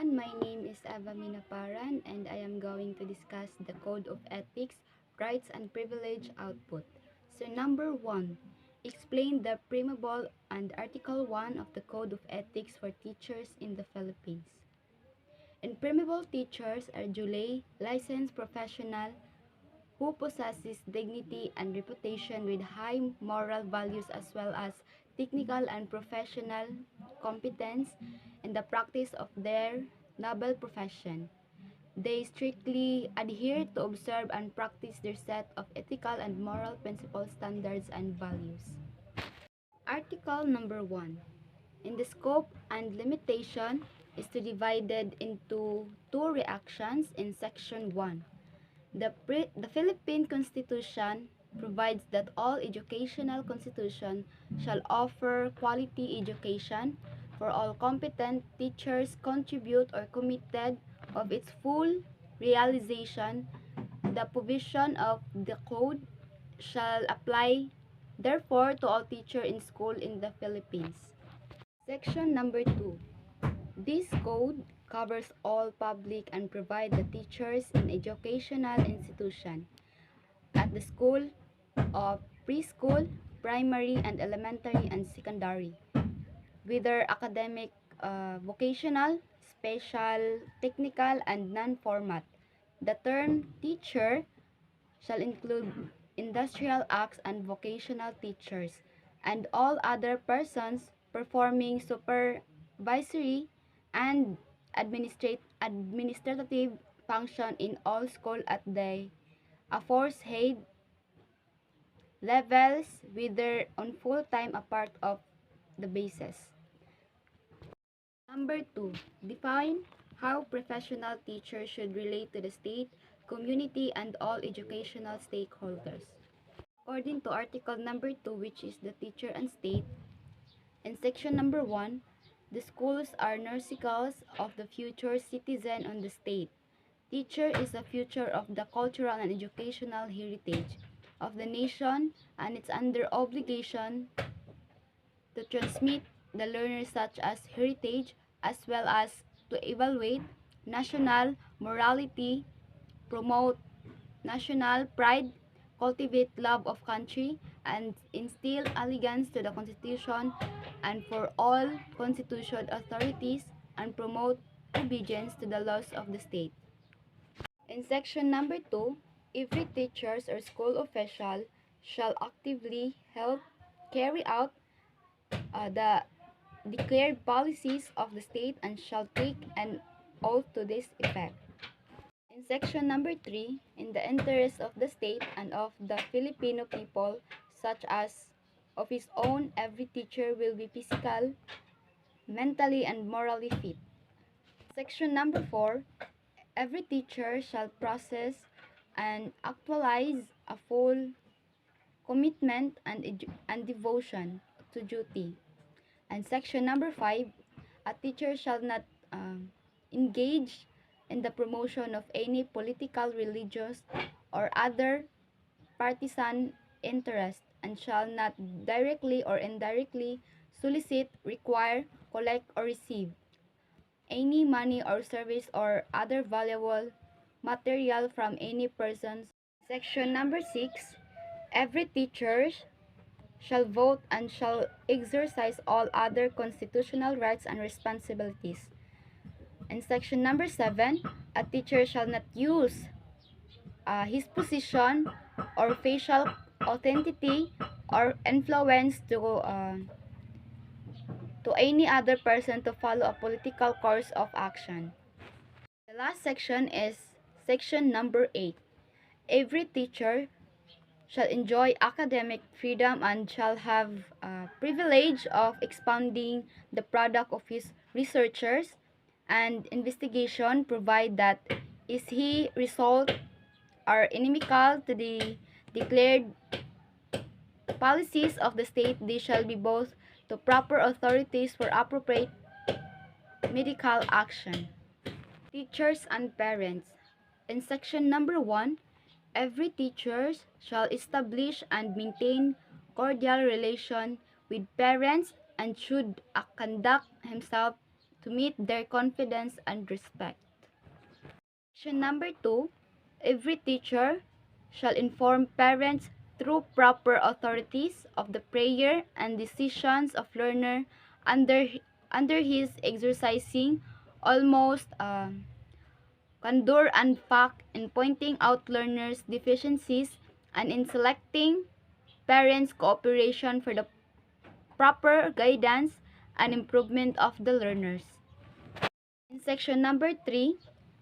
everyone, my name is Eva Minaparan and I am going to discuss the Code of Ethics, Rights and Privilege output. So number 1, explain the preamble and Article 1 of the Code of Ethics for teachers in the Philippines. Impregnable teachers are duly licensed professional who possesses dignity and reputation with high moral values as well as technical and professional competence in the practice of their noble profession. They strictly adhere to observe and practice their set of ethical and moral principles, standards, and values. Article number 1. In the scope and limitation is to divided into two reactions in section 1. The Philippine Constitution provides that all educational institutions shall offer quality education for all competent teachers contribute or committed of its full realization. The provision of the code shall apply therefore to all teachers in school in the Philippines. Section number 2. This code covers all public and private teachers in educational institution at the school of preschool, primary and elementary and secondary, whether academic, vocational, special, technical and non-format. The term teacher shall include industrial acts and vocational teachers and all other persons performing supervisory and administrative function in all school at the aforesaid levels, whether on full-time a part of the basis. Number 2. Define how professional teachers should relate to the state, community, and all educational stakeholders. According to Article number 2, which is the teacher and state, in section number 1, the schools are nurseries of the future citizen on the state. Teacher is the future of the cultural and educational heritage of the nation, and it's under obligation to transmit the learners such as heritage as well as to evaluate national morality, promote national pride, cultivate love of country, and instill allegiance to the Constitution and for all constituted authorities, and promote obedience to the laws of the state. In section number 2, every teacher or school official shall actively help carry out the declared policies of the state and shall take an oath to this effect. In section number 3, in the interest of the state and of the Filipino people, such as of his own, every teacher will be physical, mentally, and morally fit. Section number 4, every teacher shall possess and actualize a full commitment and devotion to duty. And section number 5, a teacher shall not engage in the promotion of any political, religious, or other partisan interest and shall not directly or indirectly solicit, require, collect, or receive any money or service or other valuable material from any persons. Section number 6, every teacher shall vote and shall exercise all other constitutional rights and responsibilities. In section number 7, a teacher shall not use his position or facial authenticity or influence to any other person to follow a political course of action. The last section is section number 8. Every teacher shall enjoy academic freedom and shall have privilege of expounding the product of his researchers and investigation, provide that is he result are inimical to the declared policies of the state, they shall be both to proper authorities for appropriate medical action. Teachers and parents. In section number 1, every teacher shall establish and maintain cordial relation with parents and should conduct himself to meet their confidence and respect. Section number 2, every teacher shall inform parents through proper authorities of the prayer and decisions of learner under under his exercising almost candor and fact in pointing out learners' deficiencies and in selecting parents' cooperation for the proper guidance and improvement of the learners. In section number 3,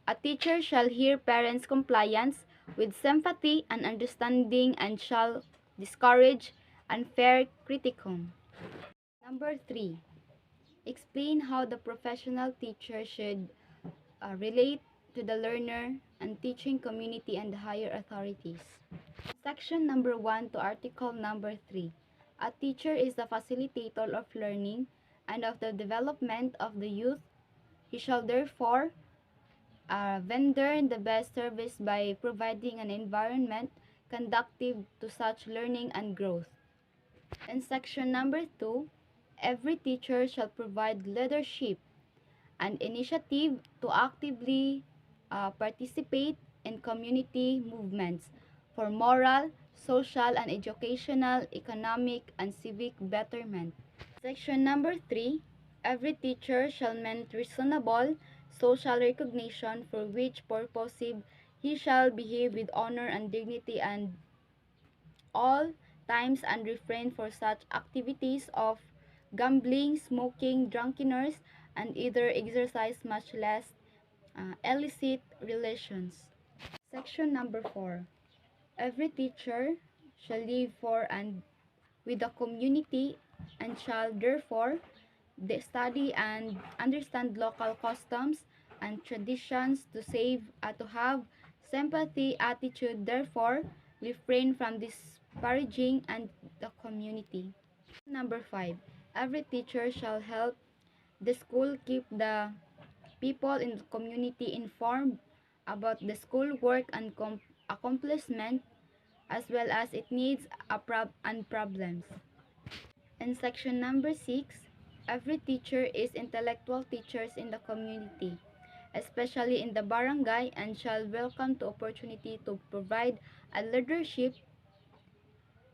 a teacher shall hear parents' compliance with sympathy and understanding and shall discourage unfair criticism. Number 3, explain how the professional teacher should relate to the learner and teaching community and higher authorities. Section number 1 to article number 3. A teacher is the facilitator of learning and of the development of the youth. He shall therefore render the best service by providing an environment conducive to such learning and growth. In section number 2, every teacher shall provide leadership and initiative to actively participate in community movements for moral, social, and educational, economic, and civic betterment. Section number 3, every teacher shall merit reasonable social recognition for which purpose he shall behave with honor and dignity and all times and refrain for such activities of gambling, smoking, drunkenness, and either exercise much less illicit relations. Section number 4. Every teacher shall live for and with the community and shall therefore study and understand local customs and traditions to have sympathy attitude, therefore refrain from disparaging and the community. Number 5, every teacher shall help the school keep the people in the community informed about the school work and accomplishment as well as its needs and problems. In section number 6, every teacher is intellectual teachers in the community, especially in the barangay, and shall welcome the opportunity to provide a leadership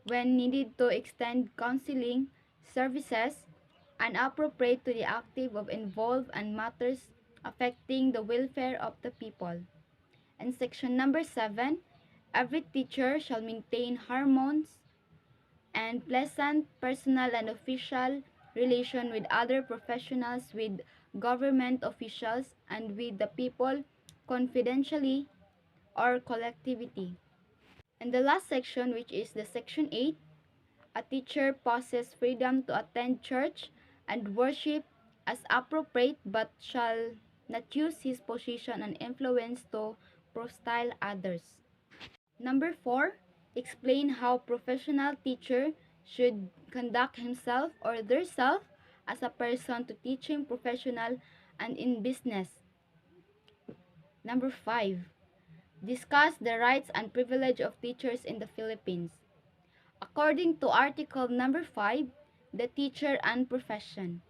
when needed to extend counseling services and appropriate to the active of involved and matters affecting the welfare of the people. In section number 7, every teacher shall maintain harmonious and pleasant personal and official relation with other professionals, with government officials, and with the people confidentially or collectivity. And the last section, which is the section 8, a teacher possesses freedom to attend church and worship as appropriate, but shall not use his position and influence to profile others. Number 4, explain how professional teacher should conduct himself or theirself as a person to teaching professional and in business. Number 5, discuss the rights and privilege of teachers in the Philippines. According to article number 5, the teacher and profession.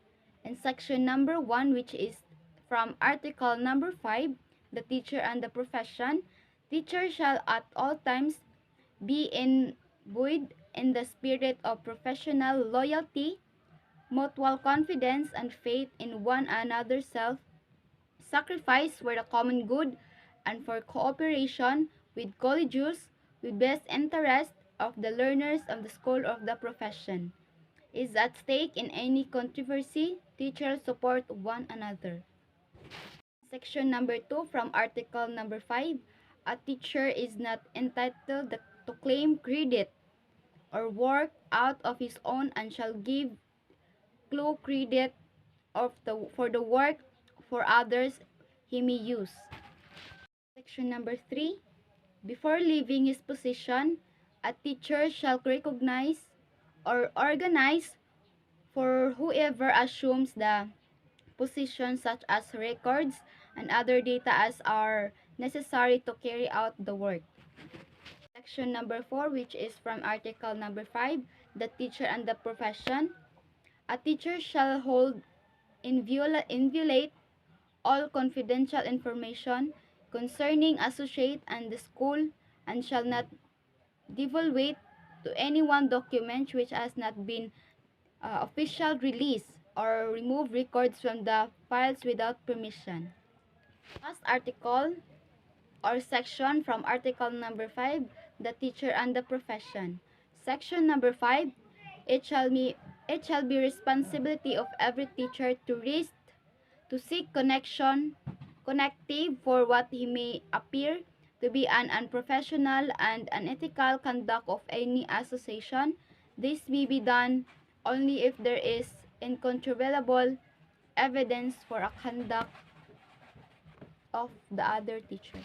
In section number 1, which is from article number 5, the teacher and the profession, teacher shall at all times be imbued in the spirit of professional loyalty, mutual confidence, and faith in one another's self-sacrifice for the common good and for cooperation with collegians with best interest of the learners of the school of the profession. Is at stake in any controversy, teachers support one another. Section number 2 from article number 5, a teacher is not entitled to claim credit or work out of his own and shall give clue credit for the work for others he may use. Section number 3, before leaving his position, a teacher shall recognize or organize for whoever assumes the position such as records and other data as are necessary to carry out the work. Section number 4, which is from article number 5, the teacher and the profession. A teacher shall hold inviolate all confidential information concerning associate and the school, and shall not divulge to anyone documents which has not been official release or remove records from the files without permission. Last article or section from article number 5, the teacher and the profession. Section number 5, it shall be responsibility of every teacher to seek connective for what he may appear to be an unprofessional and unethical conduct of any association. This may be done only if there is incontrovertible evidence for a conduct of the other teacher.